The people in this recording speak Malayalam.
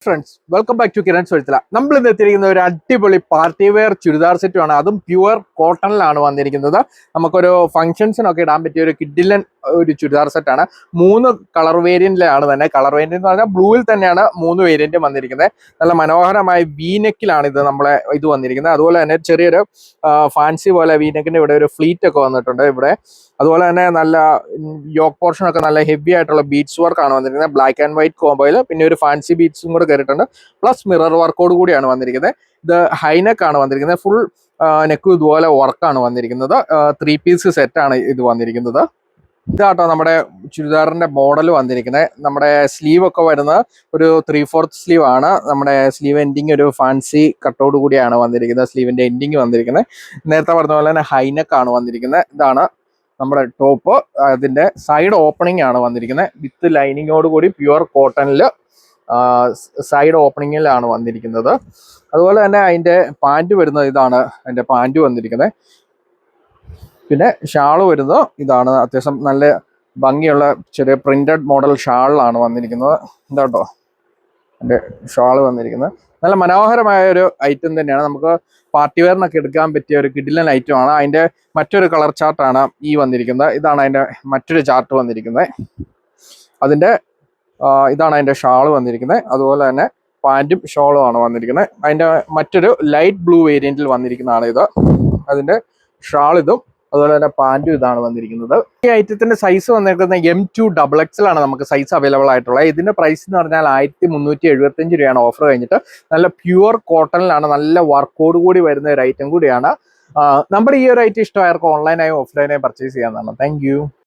Friends welcome back to Kiran സുരത്തില. നമ്മൾ ഇന്ന് എത്തിയിരിക്കുന്ന ഒരു അടിപൊളി പാർട്ടി വെയർ ചുരിദാർ സെറ്റുമാണ്. അതും പ്യുവർ കോട്ടണിലാണ് വന്നിരിക്കുന്നത്. നമുക്കൊരു ഫംഗ്ഷൻസിനൊക്കെ ഇടാൻ പറ്റിയ ഒരു കിഡിലൻ ഒരു ചുരിദാർ സെറ്റാണ്. 3 കളർ വേരിയന്റിലാണ് തന്നെ. കളർ വേരിയന്റ് എന്ന് പറഞ്ഞാൽ ബ്ലൂവിൽ തന്നെയാണ് 3 വേരിയന്റും വന്നിരിക്കുന്നത്. നല്ല മനോഹരമായ വീനെക്കിലാണ് ഇത് വന്നിരിക്കുന്നത്. അതുപോലെ തന്നെ ചെറിയൊരു ഫാൻസി പോലെ വീനെക്കിന്റെ ഇവിടെ ഒരു ഫ്ലീറ്റ് ഒക്കെ വന്നിട്ടുണ്ട് ഇവിടെ. അതുപോലെ തന്നെ നല്ല യോക്ക് പോർഷൻ ഒക്കെ നല്ല ഹെവി ആയിട്ടുള്ള ബീഡ്സ് വർക്ക് ആണ് വന്നിരിക്കുന്നത്. ബ്ലാക്ക് ആൻഡ് വൈറ്റ് കോംബോയിൽ പിന്നെ ഒരു ഫാൻസി ബീഡ്സും കൂടെ കയറിയിട്ടുണ്ട്. പ്ലസ് മിറർ വർക്കോട് കൂടിയാണ് വന്നിരിക്കുന്നത്. ഇത് ഹൈനെക്ക് ആണ് വന്നിരിക്കുന്നത്. ഫുൾ നെക്ക് ഇതുപോലെ വർക്കാണ് വന്നിരിക്കുന്നത്. 3 പീസ് സെറ്റാണ് ഇത് വന്നിരിക്കുന്നത്. ഇതാട്ടോ നമ്മുടെ ചുരിദാറിന്റെ മോഡൽ വന്നിരിക്കുന്നത്. നമ്മുടെ സ്ലീവ് ഒക്കെ വരുന്നത് ഒരു 3/4 സ്ലീവ് ആണ്. നമ്മുടെ സ്ലീവ് എൻഡിങ് ഒരു ഫാൻസി കട്ടോട് കൂടിയാണ് വന്നിരിക്കുന്നത്. സ്ലീവിന്റെ എൻഡിങ് വന്നിരിക്കുന്നത് നേരത്തെ പറഞ്ഞ പോലെ തന്നെ ഹൈനെക്ക് ആണ് വന്നിരിക്കുന്നത്. ഇതാണ് നമ്മുടെ ടോപ്പ്. അതിന്റെ സൈഡ് ഓപ്പണിംഗ് ആണ് വന്നിരിക്കുന്നത്. വിത്ത് ലൈനിങ്ങോട് കൂടി പ്യുവർ കോട്ടണിൽ സൈഡ് ഓപ്പണിങ്ങിലാണ് വന്നിരിക്കുന്നത്. അതുപോലെ തന്നെ അതിന്റെ പാൻറ് വരുന്നത് ഇതാണ്. അതിന്റെ പാൻറ് വന്നിരിക്കുന്നത്. പിന്നെ ഷാള് വരുന്നത് ഇതാണ്. അത്യാവശ്യം നല്ല ഭംഗിയുള്ള ചെറിയ പ്രിന്റഡ് മോഡൽ ഷാളിലാണ് വന്നിരിക്കുന്നത്. ഇതാട്ടോ എൻ്റെ ഷാള് വന്നിരിക്കുന്നത്. നല്ല മനോഹരമായ ഒരു ഐറ്റം തന്നെയാണ്. നമുക്ക് പാർട്ടി വെയറിനൊക്കെ എടുക്കാൻ പറ്റിയ ഒരു കിഡിലൻ ഐറ്റമാണ്. അതിൻ്റെ മറ്റൊരു കളർ ചാർട്ടാണ് ഈ വന്നിരിക്കുന്നത്. ഇതാണ് അതിൻ്റെ മറ്റൊരു ചാർട്ട് വന്നിരിക്കുന്നത്. ഇതാണ് അതിൻ്റെ ഷാള് വന്നിരിക്കുന്നത്. അതുപോലെ തന്നെ പാൻറ്റും ഷോളും ആണ് വന്നിരിക്കുന്നത്. അതിൻ്റെ മറ്റൊരു ലൈറ്റ് ബ്ലൂ വേരിയന്റിൽ വന്നിരിക്കുന്നതാണ് ഇത്. അതിൻ്റെ ഷാൾ ഇതും അതുപോലെ തന്നെ പാൻറ്റും ഇതാണ് വന്നിരിക്കുന്നത്. ഈ ഐറ്റത്തിന്റെ സൈസ് വന്നിരിക്കുന്നത് M2XXL ആണ് നമുക്ക് സൈസ് അവൈലബിൾ ആയിട്ടുള്ളത്. ഇതിന്റെ പ്രൈസ് എന്ന് പറഞ്ഞാൽ 1375 രൂപയാണ് ഓഫർ കഴിഞ്ഞിട്ട്. നല്ല പ്യുവർ കോട്ടണിലാണ്, നല്ല വർക്കോട് കൂടി വരുന്ന ഒരു ഐറ്റം കൂടിയാണ്. നമ്മുടെ ഈ ഒരു ഐറ്റം ഇഷ്ടമായവർക്ക് ഓൺലൈനായും ഓഫ്ലൈനായും പർച്ചേസ് ചെയ്യാവുന്നതാണ്. താങ്ക്